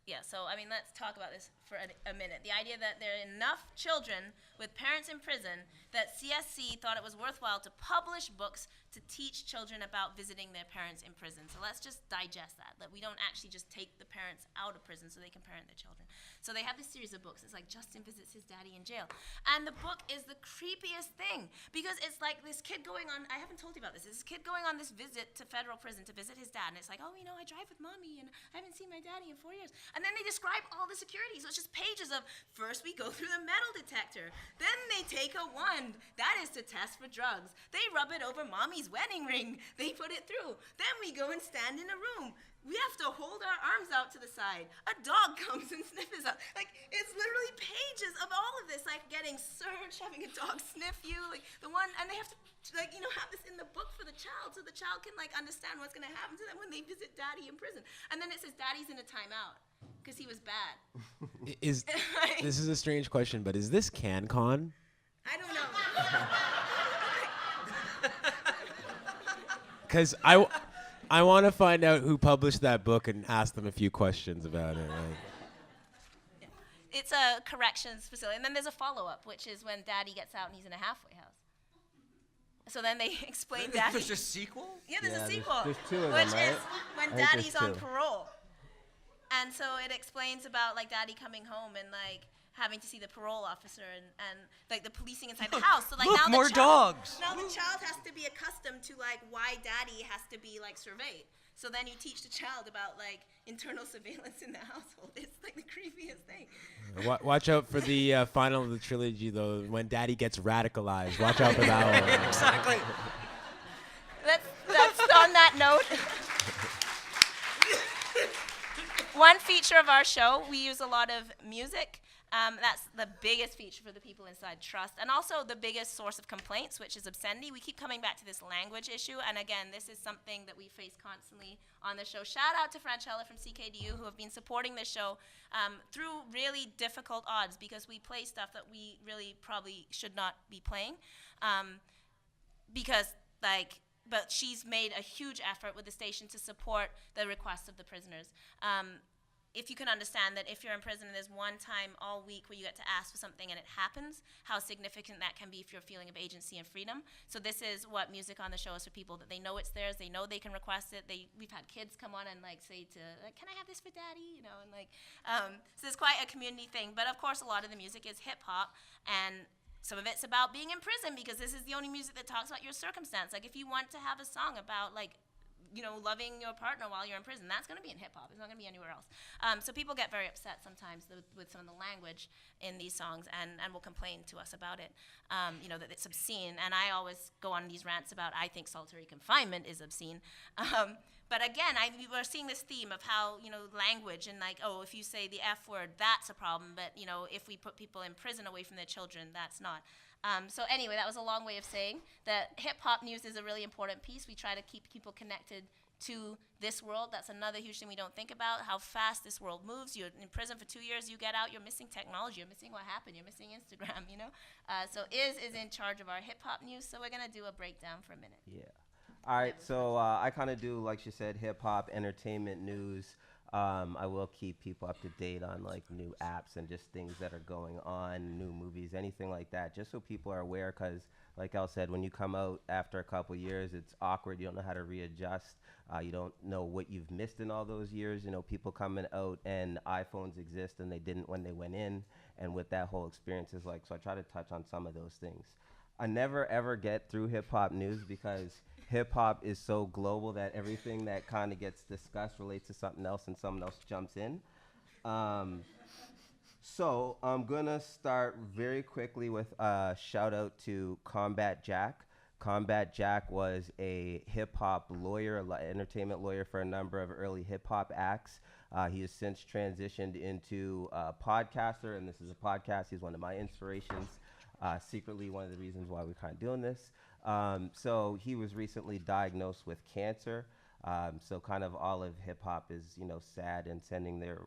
Yeah, so I mean, let's talk about this for a minute. The idea that there are enough children with parents in prison that CSC thought it was worthwhile to publish books to teach children about visiting their parents in prison. So let's just digest that we don't actually just take the parents out of prison so they can parent their children. So they have this series of books. It's like Justin visits his daddy in jail. And the book is the creepiest thing because it's like this kid going on, I haven't told you about this, this kid going on this visit to federal prison to visit his dad. And it's like, oh, you know, I drive with mommy and I haven't seen my daddy in 4 years. And then they describe all the security. So it's just pages of, first we go through the metal detector. Then they take a wand. That is to test for drugs. They rub it over mommy's wedding ring. They put it through. Then we go and stand in a room. We have to hold our arms out to the side. A dog comes and sniffs us. Like, it's literally pages of all of this, like getting searched, having a dog sniff you, like the one, and they have to, like, you know, have this in the book for the child so the child can, like, understand what's gonna happen to them when they visit daddy in prison. And then it says daddy's in a timeout because he was bad. This is a strange question, but is this CanCon? I don't know. Because I want to find out who published that book and ask them a few questions about it. Right? It's a corrections facility. And then there's a follow-up, which is when daddy gets out and he's in a halfway house. So then they explain daddy. There's a sequel? Yeah, there's a sequel. There's 2 of them, which right? is when I think daddy's there's on 2. parole. And so it explains about like daddy coming home and like having to see the parole officer and like the policing inside the house. So like Look, now more the child, dogs. Now the child has to be accustomed to like why daddy has to be like surveyed. So then you teach the child about like internal surveillance in the household. It's like the creepiest thing. Watch out for the final of the trilogy, though, when daddy gets radicalized. Watch out for that one. Exactly. That's on that note. One feature of our show, we use a lot of music. That's the biggest feature for the people inside Trust, and also the biggest source of complaints, which is obscenity. We keep coming back to this language issue, and again, this is something that we face constantly on the show. Shout out to Franchella from CKDU, who have been supporting this show through really difficult odds, because we play stuff that we really probably should not be playing, but she's made a huge effort with the station to support the requests of the prisoners. If you can understand that if you're in prison and there's one time all week where you get to ask for something and it happens, how significant that can be for your feeling of agency and freedom. So this is what music on the show is for people, that they know it's theirs, they know they can request it. We've had kids come on and like say to, like, can I have this for daddy? You know, and like, so it's quite a community thing. But of course, a lot of the music is hip hop, and some of it's about being in prison, because this is the only music that talks about your circumstance. Like if you want to have a song about like, you know, loving your partner while you're in prison, that's going to be in hip-hop. It's not going to be anywhere else. So people get very upset sometimes with some of the language in these songs and will complain to us about it, you know, that it's obscene. And I always go on these rants about I think solitary confinement is obscene. But again, we're seeing this theme of how, you know, language and like, oh, if you say the F word, that's a problem. But, you know, if we put people in prison away from their children, that's not. So anyway, that was a long way of saying that hip-hop news is a really important piece. We try to keep people connected to this world. That's another huge thing we don't think about, how fast this world moves. You're in prison for 2 years, you get out, you're missing technology, you're missing what happened, you're missing Instagram, you know? So is in charge of our hip-hop news, so we're gonna do a breakdown for a minute. Yeah. All right, so I kind of do, like she said, hip-hop, entertainment news. I will keep people up to date on like new apps and just things that are going on, new movies, anything like that, just so people are aware. Because, like Elle said, when you come out after a couple years, it's awkward. You don't know how to readjust. You don't know what you've missed in all those years. You know, people coming out and iPhones exist and they didn't when they went in, and what that whole experience is like. So I try to touch on some of those things. I never ever get through hip hop news because hip hop is so global that everything that kind of gets discussed relates to something else and someone else jumps in. So I'm gonna start very quickly with a shout out to Combat Jack. Combat Jack was a hip hop lawyer, entertainment lawyer for a number of early hip hop acts. He has since transitioned into a podcaster, and this is a podcast. He's one of my inspirations. Secretly, one of the reasons why we're kind of doing this. So he was recently diagnosed with cancer. So kind of all of hip hop is, you know, sad and sending their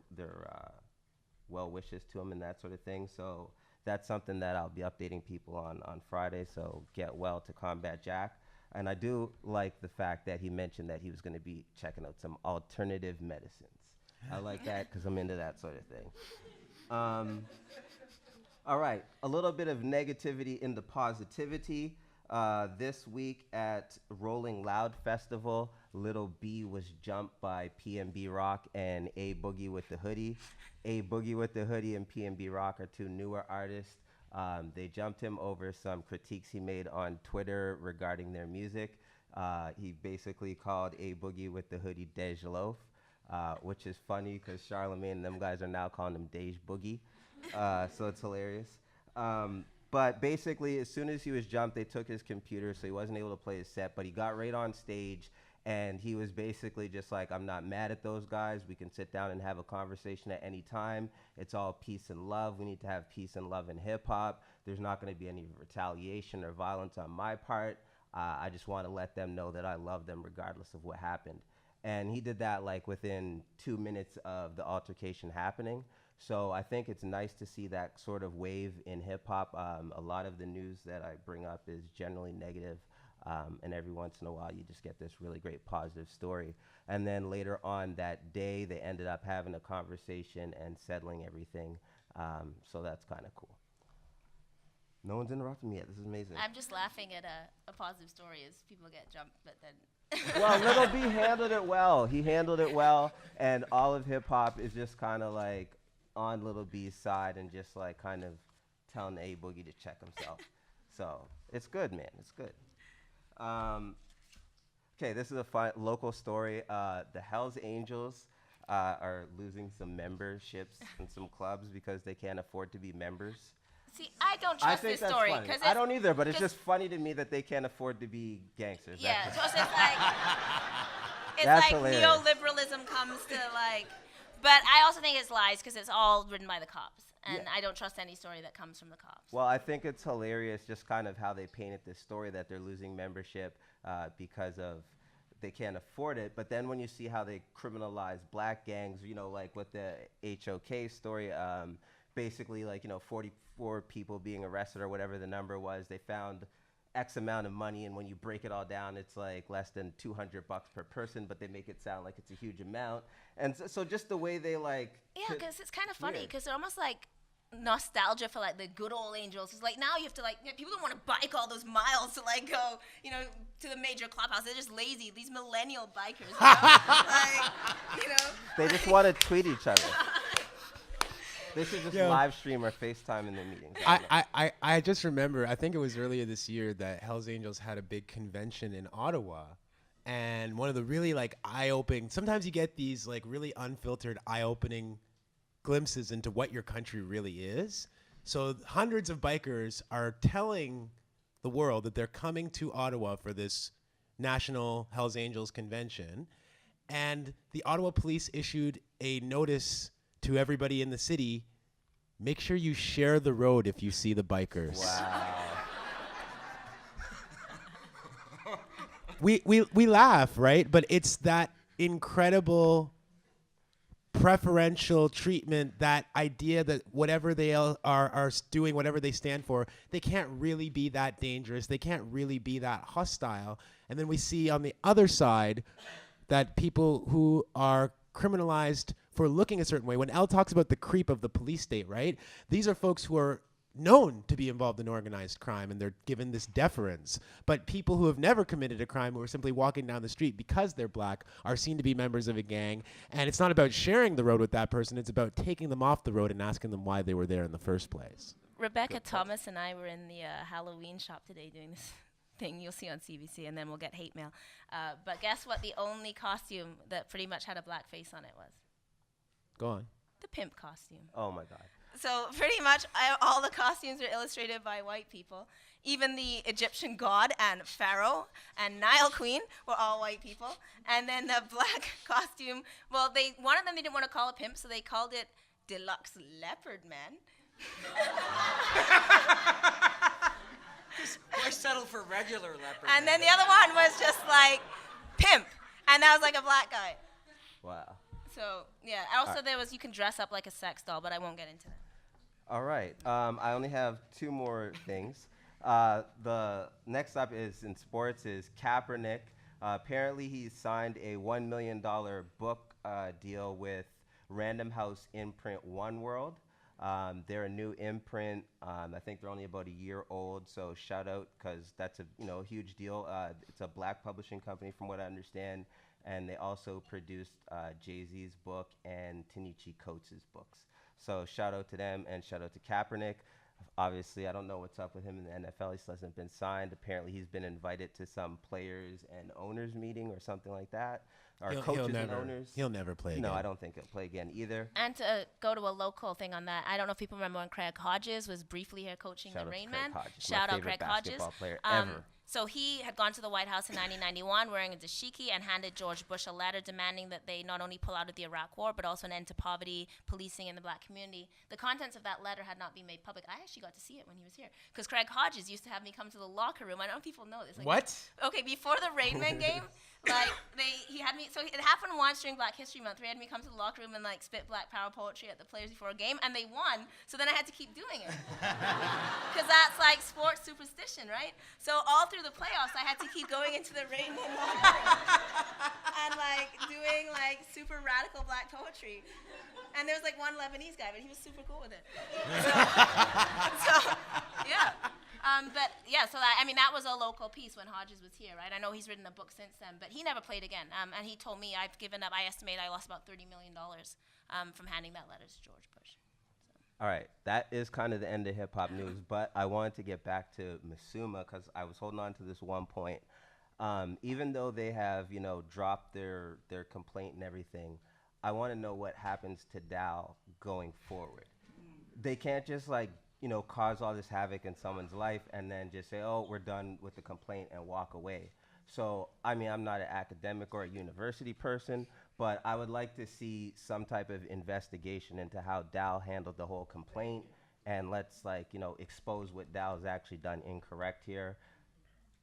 well wishes to him and that sort of thing. So that's something that I'll be updating people on Friday. So get well to Combat Jack. And I do like the fact that he mentioned that he was going to be checking out some alternative medicines. I like that because I'm into that sort of thing. All right, a little bit of negativity into positivity. This week at Rolling Loud Festival, Little B was jumped by PNB Rock and A Boogie with the Hoodie. A Boogie with the Hoodie and PNB Rock are two newer artists. They jumped him over some critiques he made on Twitter regarding their music. He basically called A Boogie with the Hoodie Dej Loaf, which is funny because Charlamagne and them guys are now calling him Dej Boogie. So it's hilarious. But basically, as soon as he was jumped, they took his computer, so he wasn't able to play his set. But he got right on stage, and he was basically just like, I'm not mad at those guys. We can sit down and have a conversation at any time. It's all peace and love. We need to have peace and love in hip-hop. There's not going to be any retaliation or violence on my part. I just want to let them know that I love them regardless of what happened. And he did that like within 2 minutes of the altercation happening. So I think it's nice to see that sort of wave in hip-hop. A lot of the news that I bring up is generally negative, and every once in a while you just get this really great positive story. And then later on that day, they ended up having a conversation and settling everything. So that's kind of cool. No one's interrupting me yet. This is amazing. I'm just laughing at a positive story as people get jumped, but then... Well, Little B handled it well. He handled it well, and all of hip-hop is just kind of like on Little B's side and just like kind of telling A Boogie to check himself. So it's good, man. It's good. Okay, this is a fun local story. The Hells Angels are losing some memberships in some clubs because they can't afford to be members. See, I don't trust this story. Funny. I don't either, but it's just funny to me that they can't afford to be gangsters. Yeah, so it's like, hilarious. neoliberalism comes to like, but I also think it's lies because it's all written by the cops. And I don't trust any story that comes from the cops. Well, I think it's hilarious just kind of how they painted this story that they're losing membership because of they can't afford it. But then when you see how they criminalize black gangs, you know, like with the HOK story, basically like, you know, 44 people being arrested or whatever the number was, they found X amount of money, and when you break it all down, it's like less than $200 per person, but they make it sound like it's a huge amount. And so just the way they like... Yeah, because it's kind of funny, because they're almost like nostalgia for like the good old Angels. It's like now you have to like, people don't want to bike all those miles to like go, you know, to the major clubhouse. They're just lazy, these millennial bikers, you know? Like, you know? They just want to tweet each other. They should just live stream or FaceTime in their meetings. I just remember, I think it was earlier this year that Hells Angels had a big convention in Ottawa. And one of the really like eye-opening, sometimes you get these like really unfiltered eye-opening glimpses into what your country really is. So hundreds of bikers are telling the world that they're coming to Ottawa for this National Hells Angels convention. And the Ottawa police issued a notice to everybody in the city: make sure you share the road if you see the bikers. Wow. we laugh, right? But it's that incredible preferential treatment, that idea that whatever they are doing, whatever they stand for, they can't really be that dangerous. They can't really be that hostile. And then we see on the other side that people who are criminalized for looking a certain way. When Elle talks about the creep of the police state, right? These are folks who are known to be involved in organized crime, and they're given this deference. But people who have never committed a crime, who are simply walking down the street because they're black, are seen to be members of a gang. And it's not about sharing the road with that person. It's about taking them off the road and asking them why they were there in the first place. Rebecca Thomas and I were in the Halloween shop today doing this thing you'll see on CBC, and then we'll get hate mail. But guess what the only costume that pretty much had a black face on it was? Go on. The pimp costume. Oh my God. So pretty much all the costumes are illustrated by white people. Even the Egyptian god and Pharaoh and Nile Queen were all white people. And then the black costume, well, one of them they didn't want to call a pimp, so they called it Deluxe Leopard Man. Why settle for regular leopard? And then the other one was just like pimp, and that was like a black guy. Wow. So yeah. Also, there was you can dress up like a sex doll, but I won't get into that. All right. I only have two more things. The next up is in sports is Kaepernick. Apparently, he signed a $1 million book deal with Random House imprint One World. They're a new imprint. I think they're only about a year old, so shout out because that's a huge deal. It's a black publishing company, from what I understand, and they also produced Jay-Z's book and Tanichi Coates' books. So shout out to them and shout out to Kaepernick. Obviously, I don't know what's up with him in the NFL. He still hasn't been signed. Apparently, he's been invited to some players and owners meeting or something like that. Or coaches and owners. He'll never play again. No, I don't think he'll play again either. And to go to a local thing on that, I don't know if people remember when Craig Hodges was briefly here coaching Shout the out to Rain Craig Man. Hodges, Shout my out favorite Craig Hodges. basketball player ever. So he had gone to the White House in 1991 wearing a dashiki and handed George Bush a letter demanding that they not only pull out of the Iraq War, but also an end to poverty, policing in the black community. The contents of that letter had not been made public. I actually got to see it when he was here. Because Craig Hodges used to have me come to the locker room. I don't know if people know this. Like, What? Okay, before the Rain Man game, he had me, so it happened once during Black History Month. He had me come to the locker room and spit black power poetry at the players before a game, and they won, so then I had to keep doing it. Because that's like sports superstition, right? So all through the playoffs, I had to keep going into the Rain Man locker room and doing super radical black poetry. And there was one Lebanese guy, but he was super cool with it. So yeah. So that was a local piece when Hodges was here, right? I know he's written a book since then, but he never played again. And he told me I've given up. I estimate I lost about $30 million from handing that letter to George Bush. All right, that is kind of the end of hip hop news, but I wanted to get back to Mazuma because I was holding on to this one point. Even though they have, dropped their complaint and everything, I want to know what happens to Dow going forward. They can't just cause all this havoc in someone's life and then just say, oh, we're done with the complaint and walk away. So, I'm not an academic or a university person, but I would like to see some type of investigation into how Dow handled the whole complaint, and let's expose what Dow's actually done incorrect here,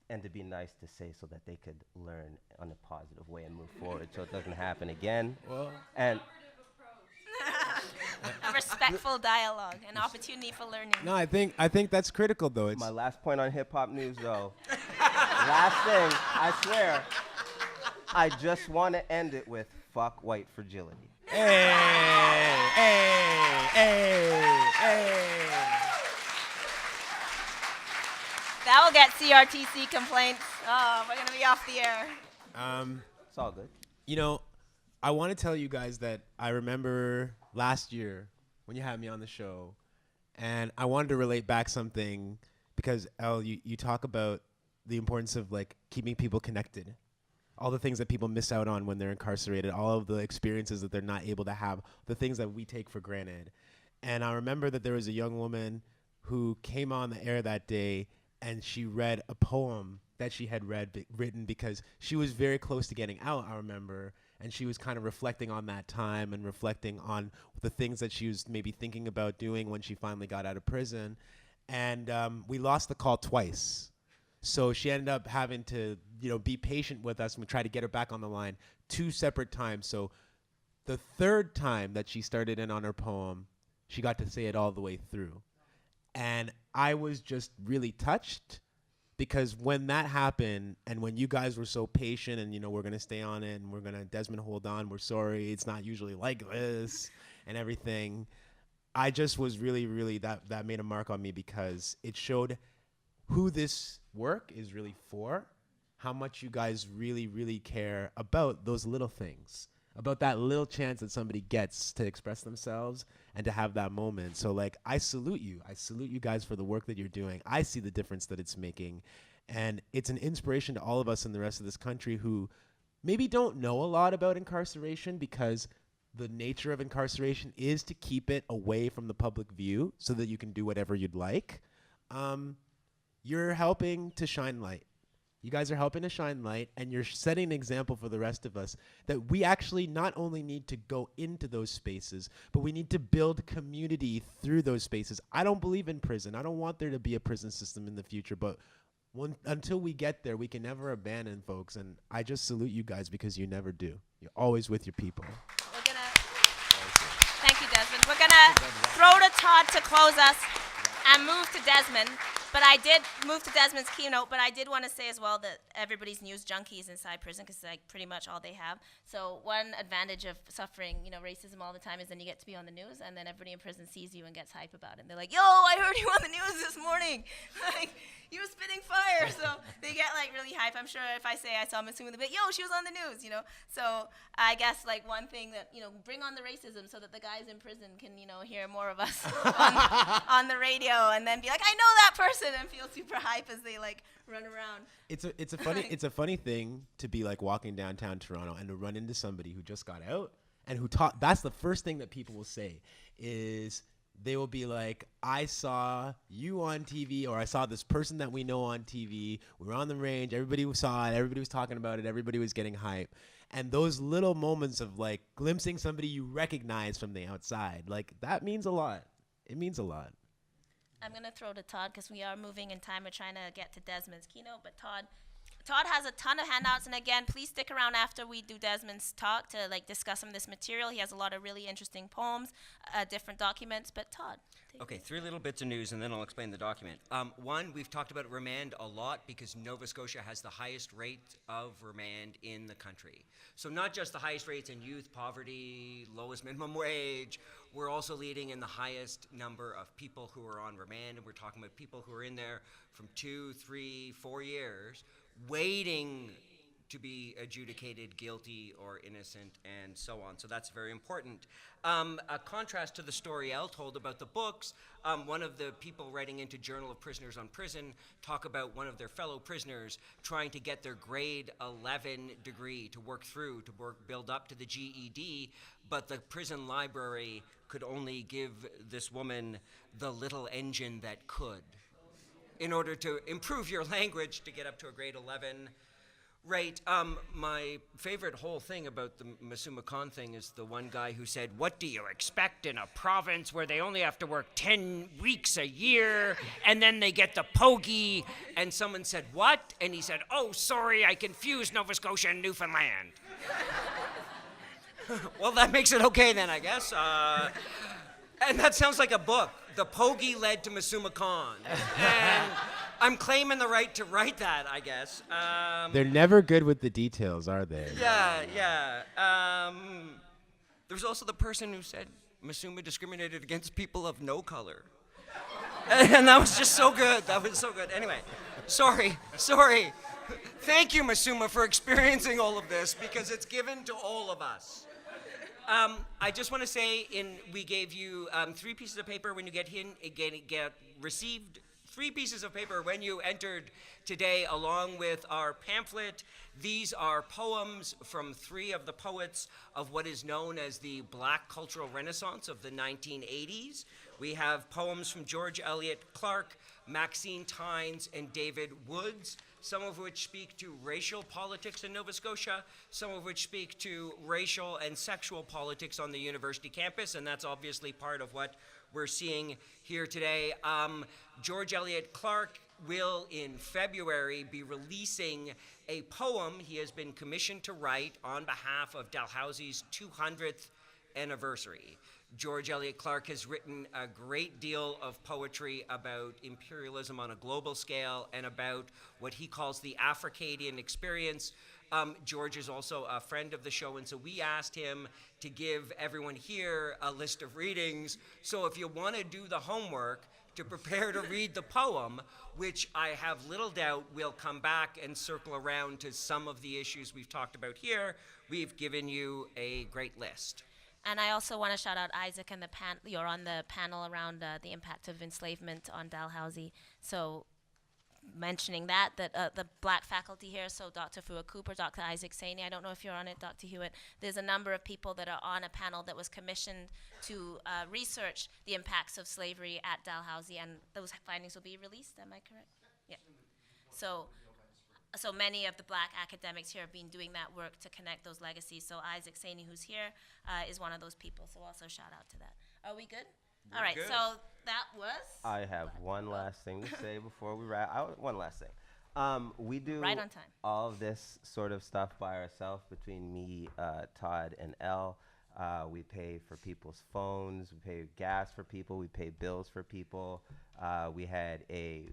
and to be nice to say so that they could learn on a positive way and move forward so it doesn't happen again. Well, and A respectful dialogue, an opportunity for learning. no, I think that's critical though. It's my last point on hip hop news though, last thing, I swear, I just want to end it with fuck white fragility. hey. That will get CRTC complaints. Oh, we're going to be off the air. It's all good. I want to tell you guys that I remember last year when you had me on the show, and I wanted to relate back something because, Elle, you talk about the importance of keeping people connected, all the things that people miss out on when they're incarcerated, all of the experiences that they're not able to have, the things that we take for granted. And I remember that there was a young woman who came on the air that day, and she read a poem that she had written because she was very close to getting out, I remember, and she was kind of reflecting on that time and reflecting on the things that she was maybe thinking about doing when she finally got out of prison. And we lost the call twice. So she ended up having to, be patient with us, and we tried to get her back on the line 2 separate times. So the 3rd time that she started in on her poem, she got to say it all the way through. And I was just really touched, because when that happened and when you guys were so patient and, we're going to stay on it and we're going to, Desmond, hold on, we're sorry, it's not usually like this and everything, I just was really, really, that made a mark on me, because it showed who this work is really for, how much you guys really, really care about those little things, about that little chance that somebody gets to express themselves and to have that moment. So, I salute you. I salute you guys for the work that you're doing. I see the difference that it's making. And it's an inspiration to all of us in the rest of this country who maybe don't know a lot about incarceration, because the nature of incarceration is to keep it away from the public view so that you can do whatever you'd like. You're helping to shine light. You guys are helping to shine light, and you're setting an example for the rest of us that we actually not only need to go into those spaces, but we need to build community through those spaces. I don't believe in prison. I don't want there to be a prison system in the future, but until we get there, we can never abandon folks. And I just salute you guys, because you never do. You're always with your people. Thank you, Desmond. We're gonna throw to Todd to close us and move to Desmond. But I did move to Desmond's keynote, but I did want to say as well that everybody's news junkies inside prison, because pretty much all they have. So one advantage of suffering, racism all the time is then you get to be on the news, and then everybody in prison sees you and gets hype about it. And they're like, yo, I heard you on the news this morning. You were spitting fire. So they get really hype. I'm sure if I say I saw Masu Makan, yo, she was on the news, So I guess one thing that, bring on the racism so that the guys in prison can, hear more of us on the radio, and then be like, I know that person, and feel super hype as they run around. It's a funny thing to be walking downtown Toronto and to run into somebody who just got out and who taught. That's the first thing that people will say is, they will be like, I saw you on TV, or I saw this person that we know on TV. We were on the range. Everybody saw it. Everybody was talking about it. Everybody was getting hype. And those little moments of glimpsing somebody you recognize from the outside, that means a lot. It means a lot. I'm going to throw to Todd, because we are moving in time. We're trying to get to Desmond's keynote. But Todd has a ton of handouts, and again, please stick around after we do Desmond's talk to discuss some of this material. He has a lot of really interesting poems, different documents. But Todd. Okay, 3 little bits of news, and then I'll explain the document. One, we've talked about remand a lot, because Nova Scotia has the highest rate of remand in the country. So not just the highest rates in youth poverty, lowest minimum wage, we're also leading in the highest number of people who are on remand, and we're talking about people who are in there from 2, 3, 4 years, waiting to be adjudicated guilty or innocent, and so on. So that's very important. A contrast to the story Elle told about the books, one of the people writing into Journal of Prisoners on Prison talk about one of their fellow prisoners trying to get their grade 11 degree to work through, to build up to the GED, but the prison library could only give this woman the little engine that could, in order to improve your language to get up to a grade 11 rate. My favorite whole thing about the Mazuma Khan thing is the one guy who said, what do you expect in a province where they only have to work 10 weeks a year and then they get the pogey? And someone said, what? And he said, oh, sorry, I confused Nova Scotia and Newfoundland. Well, that makes it okay then, I guess. And that sounds like a book. The Pogey led to Mazuma Khan. And I'm claiming the right to write that, I guess. They're never good with the details, are they? Yeah. There's also the person who said Mazuma discriminated against people of no color. And that was just so good. That was so good. Anyway, sorry. Thank you, Mazuma, for experiencing all of this, because it's given to all of us. I just want to say, we gave you 3 pieces of paper when you received 3 pieces of paper when you entered today, along with our pamphlet. These are poems from 3 of the poets of what is known as the Black Cultural Renaissance of the 1980s. We have poems from George Eliot, Clarke, Maxine Tynes, and David Woods, some of which speak to racial politics in Nova Scotia, some of which speak to racial and sexual politics on the university campus, and that's obviously part of what we're seeing here today. George Eliot Clarke will in February be releasing a poem he has been commissioned to write on behalf of Dalhousie's 200th anniversary. George Eliot Clarke has written a great deal of poetry about imperialism on a global scale and about what he calls the Africadian experience. George is also a friend of the show, and so we asked him to give everyone here a list of readings. So if you want to do the homework to prepare to read the poem, which I have little doubt will come back and circle around to some of the issues we've talked about here, we've given you a great list. And I also want to shout out Isaac and you're on the panel around the impact of enslavement on Dalhousie. So mentioning that the black faculty here, so Dr. Fua Cooper, Dr. Isaac Saini, I don't know if you're on it, Dr. Hewitt, there's a number of people that are on a panel that was commissioned to research the impacts of slavery at Dalhousie, and those findings will be released, am I correct? Yeah. So many of the black academics here have been doing that work to connect those legacies. So Isaac Saini, who's here, is one of those people, so also shout out to that. Are we good? All right, good. so that was... I have one last thing to say before we wrap. One last thing. We do Right on time. all of this sort of stuff by ourselves between me, Todd, and Elle. We pay for people's phones. We pay gas for people. We pay bills for people. We had a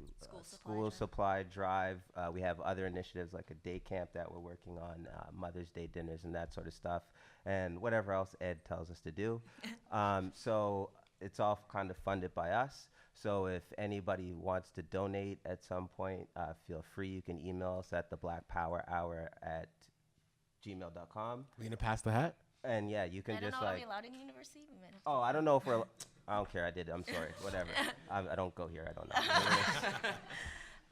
school supply drive. We have other initiatives like a day camp that we're working on, Mother's Day dinners and that sort of stuff, and whatever else Ed tells us to do. So it's all kind of funded by us. So if anybody wants to donate at some point, feel free. You can email us at theblackpowerhour@gmail.com. We gonna pass the hat? And yeah, you can I don't just know, are like... we allowed in university? We might have to- Oh, I don't know if we're... I don't care. I did. I'm sorry. Whatever. I don't go here. I don't know.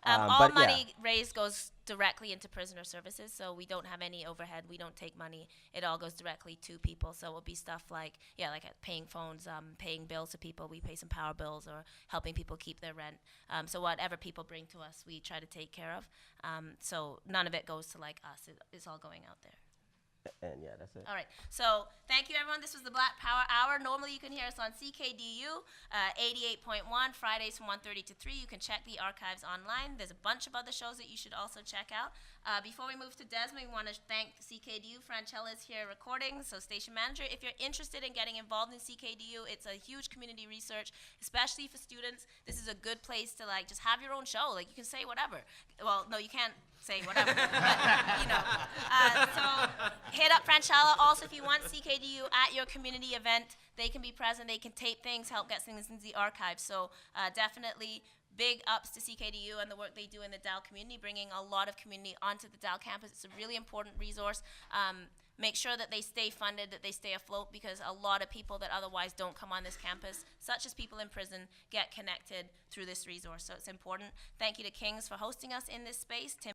all but yeah. money raised goes directly into prisoner services, so we don't have any overhead. We don't take money. It all goes directly to people. So it will be stuff like, paying phones, paying bills to people. We pay some power bills or helping people keep their rent. So whatever people bring to us, we try to take care of. So none of it goes to like us. It's all going out there. And yeah, that's it. All right. So thank you, everyone. This was the Black Power Hour. Normally, you can hear us on CKDU 88.1, Fridays from 1:30 to 3. You can check the archives online. There's a bunch of other shows that you should also check out. Before we move to Desmond, we want to thank CKDU. Franchella is here recording, so station manager. If you're interested in getting involved in CKDU, it's a huge community research, especially for students. This is a good place to like just have your own show. Like you can say whatever. Well, no, you can't say whatever. But, so hit up Franchella. Also, if you want CKDU at your community event, they can be present. They can tape things, help get things into the archive. So definitely big ups to CKDU and the work they do in the Dal community, bringing a lot of community onto the Dal campus. It's a really important resource. Make sure that they stay funded, that they stay afloat, because a lot of people that otherwise don't come on this campus, such as people in prison, get connected through this resource. So it's important. Thank you to Kings for hosting us in this space. Tim